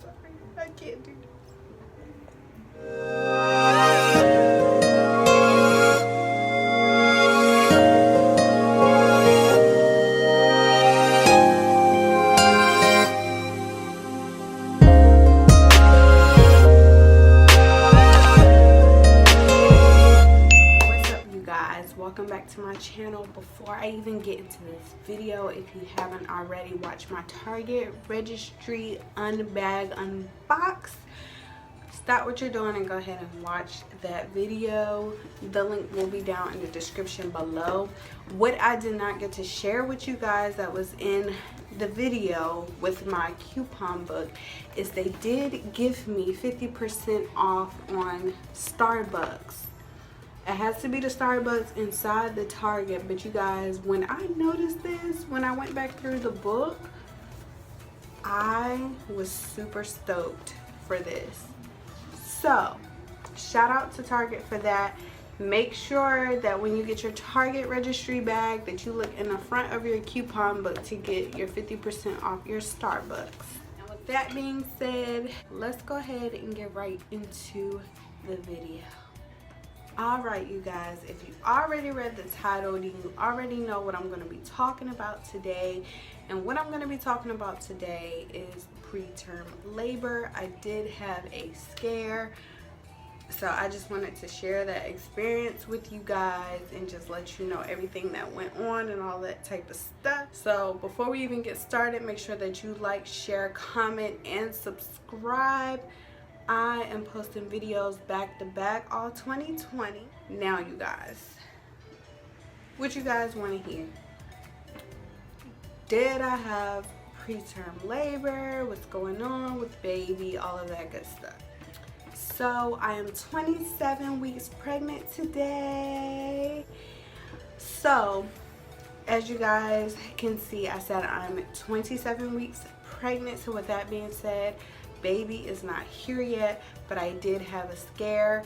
sorry. I can't do this. Welcome back to my channel. Before I even get into this video, if you haven't already watched my Target Registry unbag unbox, stop what you're doing and go ahead and watch that video. The link will be down in the description below. What I did not get to share with you guys that was in the video with my coupon book is they did give me 50% off on Starbucks. It has to be the Starbucks inside the Target, but you guys, when I noticed this, when I went back through the book, I was super stoked for this. So, shout out to Target for that. Make sure that when you get your Target registry bag that you look in the front of your coupon book to get your 50% off your Starbucks. And with that being said, let's go ahead and get right into the video. Alright you guys, if you already read the title, then you already know what I'm going to be talking about today. And what I'm going to be talking about today is preterm labor. I did have a scare, so I just wanted to share that experience with you guys and just let you know everything that went on and all that type of stuff. So before we even get started, make sure that you like, share, comment, and subscribe. I am posting videos back to back all 2020. Now you guys, what you guys want to hear? Did I have preterm labor? What's going on with baby? All of that good stuff. So I am 27 weeks pregnant today. So as you guys can see, I said I'm 27 weeks pregnant. So with that being said, baby is not here yet, but I did have a scare.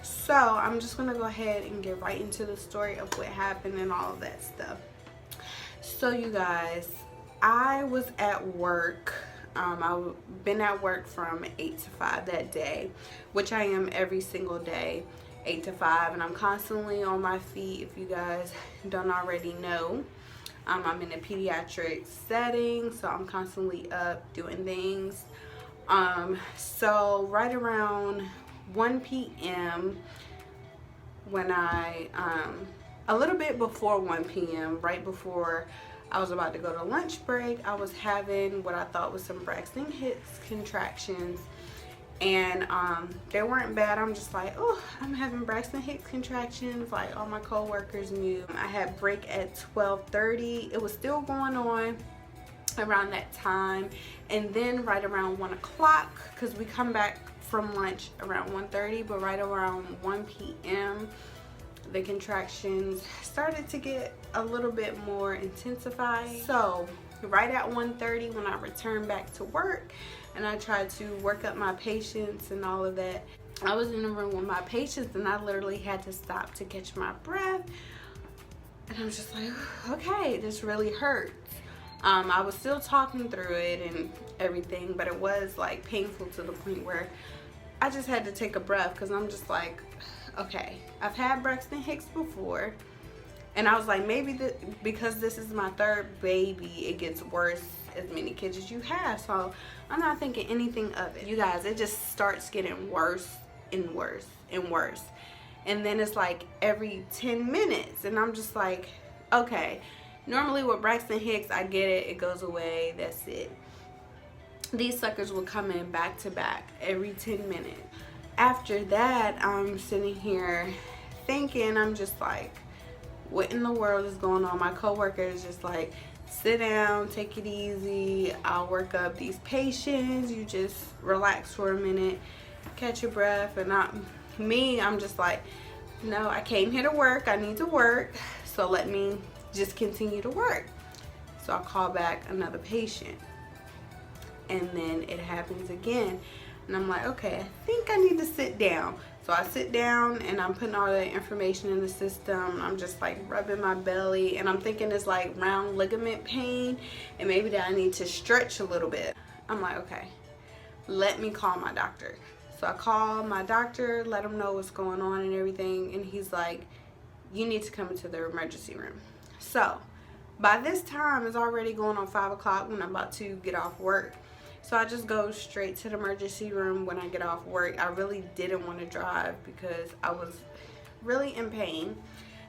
So I'm just gonna go ahead and get right into the story of what happened and all of that stuff. So you guys, I was at work. I've been at work from 8 to 5 that day, which I am every single day, 8 to 5, and I'm constantly on my feet. If you guys don't already know, I'm in a pediatric setting, so I'm constantly up doing things. So right around 1 p.m. when a little bit before 1 p.m., right before I was about to go to lunch break, I was having what I thought was some Braxton Hicks contractions. And they weren't bad. I'm just like, oh, I'm having Braxton Hicks contractions. Like all my co-workers knew. I had break at 12:30. It was still going on around that time. And then right around 1 o'clock, because we come back from lunch around 1:30, but right around 1 p.m. the contractions started to get a little bit more intensified. So right at 1:30 when I returned back to work and I tried to work up my patients and all of that, I was in the room with my patients and I literally had to stop to catch my breath. And I was just like, okay, this really hurts. I was still talking through it and everything, but it was like painful to the point where I just had to take a breath, because I'm just like, okay, I've had Braxton Hicks before. And I was like, maybe because this is my third baby, it gets worse as many kids as you have. So I'm not thinking anything of it. You guys, it just starts getting worse and worse and worse. And then it's like every 10 minutes. And I'm just like, okay, normally with Braxton Hicks, I get it. It goes away. That's it. These suckers will come in back to back every 10 minutes. After that, I'm sitting here thinking, I'm just like, what in the world is going on? My coworker is just like, sit down, take it easy. I'll work up these patients. You just relax for a minute, catch your breath. And I'm just like, no, I came here to work. I need to work. So let me just continue to work. So I call back another patient. And then it happens again. And I'm like, okay, I think I need to sit down. So I sit down and I'm putting all the information in the system. I'm just like rubbing my belly and I'm thinking it's like round ligament pain and maybe that I need to stretch a little bit. I'm like, okay, let me call my doctor. So I call my doctor, let him know what's going on and everything, and he's like, you need to come into the emergency room. So by this time, it's already going on 5 o'clock when I'm about to get off work. So I just go straight to the emergency room when I get off work. I really didn't want to drive because I was really in pain.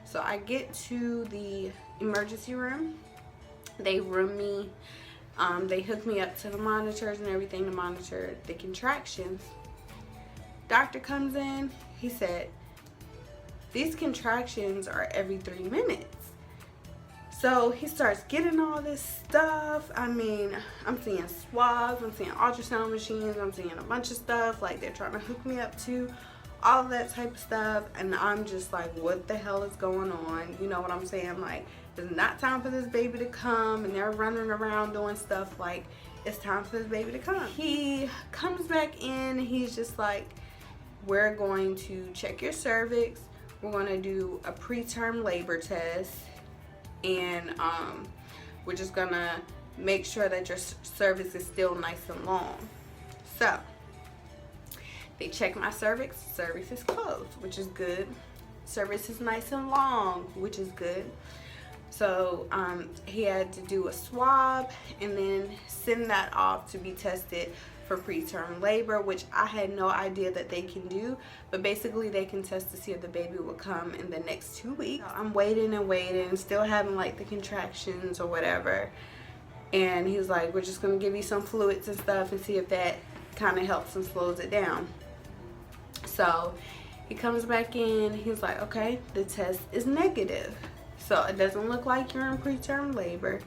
So I get to the emergency room. They room me. They hook me up to the monitors and everything to monitor the contractions. Doctor comes in. He said, these contractions are every 3 minutes. So he starts getting all this stuff. I mean, I'm seeing swabs, I'm seeing ultrasound machines, I'm seeing a bunch of stuff. Like, they're trying to hook me up to all of that type of stuff. And I'm just like, what the hell is going on? You know what I'm saying? Like, it's not time for this baby to come. And they're running around doing stuff like, it's time for this baby to come. He comes back in. He's just like, we're going to check your cervix. We're going to do a preterm labor test. And we're just going to make sure that your cervix is still nice and long. So they check my cervix. Cervix is closed, which is good. Cervix is nice and long, which is good. So he had to do a swab and then send that off to be tested for preterm labor, which I had no idea that they can do. But basically they can test to see if the baby will come in the next 2 weeks. So I'm waiting and waiting, still having like the contractions or whatever. And he was like, we're just going to give you some fluids and stuff and see if that kind of helps and slows it down. So he comes back in. He's like, okay, the test is negative. So it doesn't look like you're in preterm labor.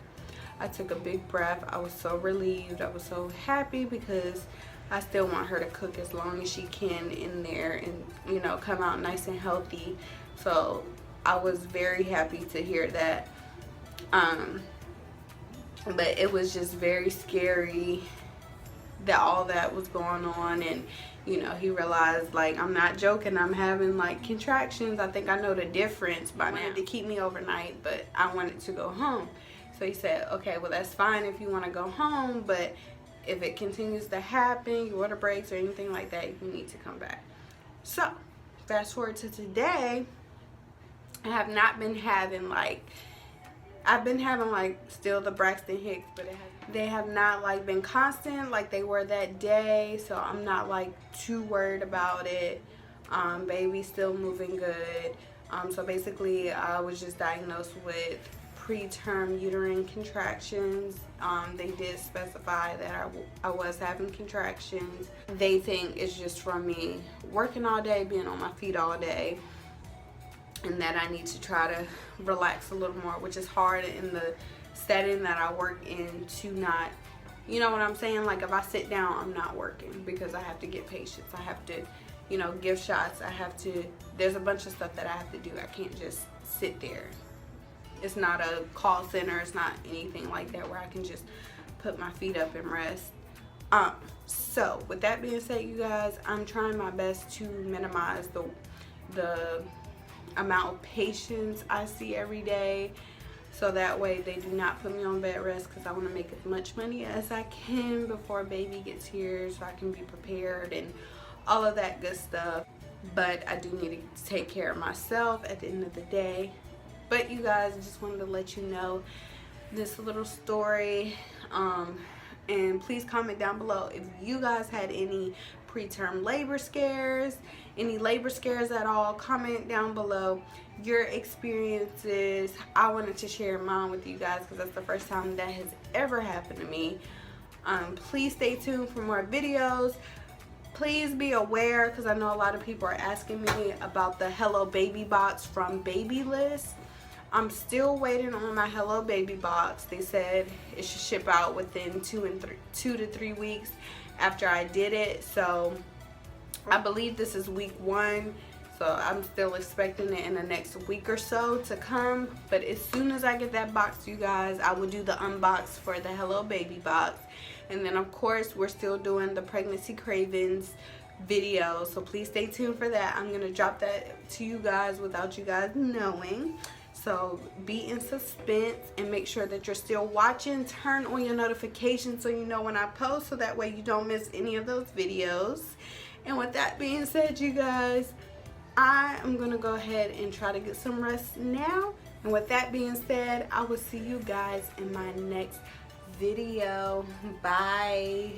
I took a big breath. I was so relieved. I was so happy because I still want her to cook as long as she can in there and, you know, come out nice and healthy. So I was very happy to hear that. But it was just very scary that all that was going on. And, you know, he realized, like, I'm not joking. I'm having, like, contractions. I think I know the difference by now. He wanted to keep me overnight, but I wanted to go home. So he said, okay, well, that's fine if you want to go home, but if it continues to happen, your water breaks or anything like that, you need to come back. So fast forward to today, I have not been having, like, I've been having, like, still the Braxton Hicks, but they have not, like, been constant like they were that day. So I'm not, like, too worried about it. Baby's still moving good. So basically I was just diagnosed with preterm uterine contractions. They did specify that I was having contractions. They think it's just from me working all day, being on my feet all day, and that I need to try to relax a little more, which is hard in the setting that I work in to not, you know what I'm saying? Like, if I sit down, I'm not working because I have to get patients. I have to, you know, give shots. I have to, there's a bunch of stuff that I have to do. I can't just sit there. It's not a call center. It's not anything like that where I can just put my feet up and rest. So with that being said, you guys, I'm trying my best to minimize the amount of patients I see every day, so that way they do not put me on bed rest, because I want to make as much money as I can before baby gets here so I can be prepared and all of that good stuff. But I do need to take care of myself at the end of the day. But you guys, I just wanted to let you know this little story. And please comment down below if you guys had any preterm labor scares, any labor scares at all. Comment down below your experiences. I wanted to share mine with you guys because that's the first time that has ever happened to me. Please stay tuned for more videos. Please be aware, because I know a lot of people are asking me about the Hello Baby box from Babylist. I'm still waiting on my Hello Baby box. They said it should ship out within 2 to 3 weeks after I did it. So I believe this is week 1. So I'm still expecting it in the next week or so to come. But as soon as I get that box, you guys, I will do the unbox for the Hello Baby box. And then of course we're still doing the pregnancy cravings video. So please stay tuned for that. I'm going to drop that to you guys without you guys knowing. So be in suspense and make sure that you're still watching. Turn on your notifications so you know when I post, so that way you don't miss any of those videos. And with that being said, you guys, I am gonna go ahead and try to get some rest now. And with that being said, I will see you guys in my next video. Bye.